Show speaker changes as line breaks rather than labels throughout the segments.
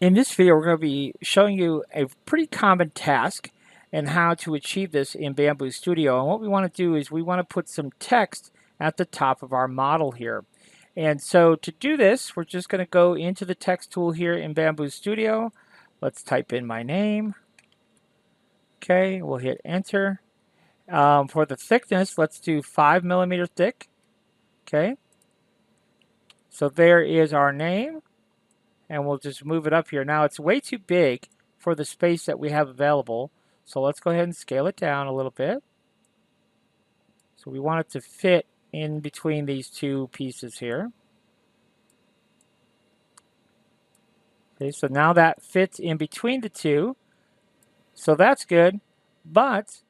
In this video, we're going to be showing you a pretty common task and how to achieve this in Bambu Studio. And what we want to do is we want to put some text at the top of our model here. And so to do this, we're just going to go into the text tool here in Bambu Studio. Let's type in my name. Okay, we'll hit enter. For the thickness, let's do 5mm thick. Okay, so there is our name. And we'll just move it up here. Now it's way too big for the space that we have available. So let's go ahead and scale it down a little bit. So we want it to fit in between these two pieces here. Okay, so now that fits in between the two. So that's good. But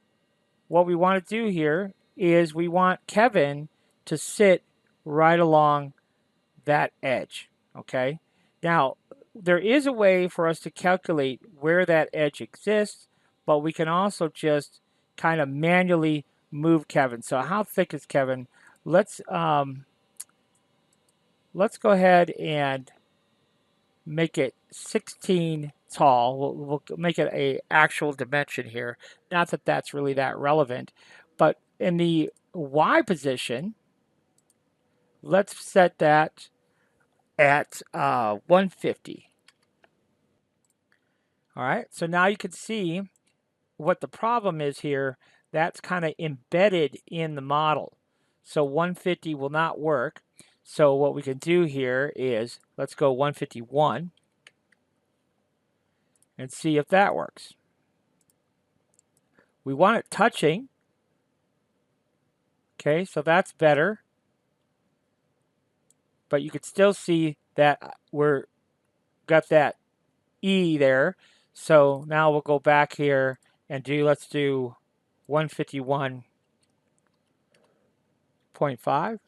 what we want to do here is we want Kevin to sit right along that edge. Okay. Now, there is a way for us to calculate where that edge exists, but we can also just kind of manually move Kevin. So how thick is Kevin? Let's go ahead and make it 16 tall. We'll make it a actual dimension here. Not that that's really that relevant, but in the Y position, let's set that at 150. All right, so now you can see what the problem is here. That's kind of embedded in the model. So 150 will not work. So what we can do here is, let's go 151 and see if that works. We want it touching. Okay, so that's better. But you can still see that we're got that E there. So now we'll go back here and let's do 151.5.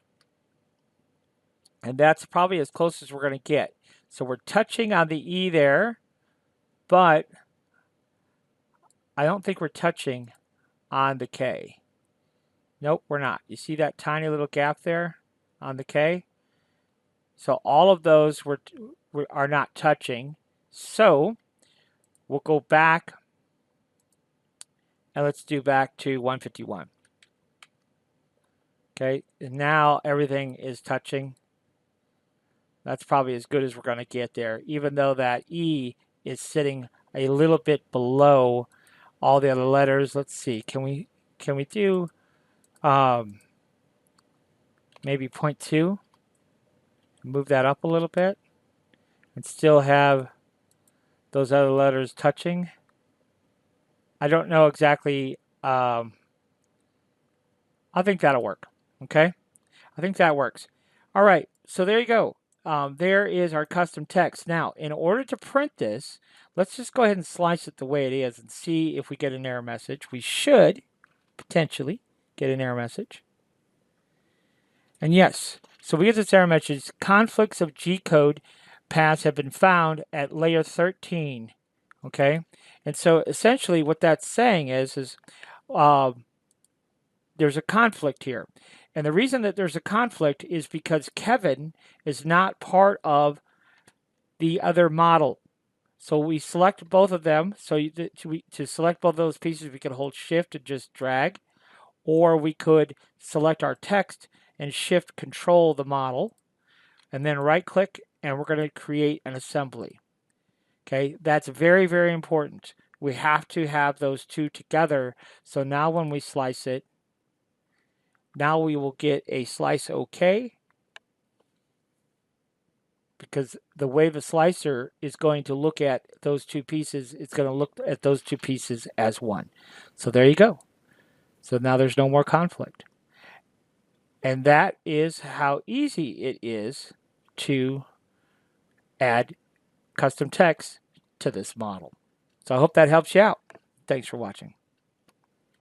And that's probably as close as we're going to get. So we're touching on the E there, but I don't think we're touching on the K. Nope, we're not. You see that tiny little gap there on the K? So all of those are not touching. So we'll go back and let's do back to 151. Okay, and now everything is touching. That's probably as good as we're going to get there, even though that E is sitting a little bit below all the other letters. Let's see, can we do maybe 0.2? Move that up a little bit and still have those other letters touching. I don't know exactly. I think that'll work. Okay, I think that works. All right, so there you go. There is our custom text. Now, in order to print this, let's just go ahead and slice it the way it is and see if we get an error message. We should potentially get an error message. And yes, so we get this error message: conflicts of G-code paths have been found at layer 13. Okay, and so essentially what that's saying is there's a conflict here. And the reason that there's a conflict is because Kevin is not part of the other model. So we select both of them. So to select both of those pieces, we could hold shift and just drag, or we could select our text and shift control the model and then right click, and we're going to create an assembly. Okay, that's very, very important. We have to have those two together. So now when we slice it, now we will get a slice OK, because the way the slicer is going to look at those two pieces, it's going to look at those two pieces as one. So there you go. So now there's no more conflict. And that is how easy it is to add custom text to this model. So I hope that helps you out. Thanks for watching.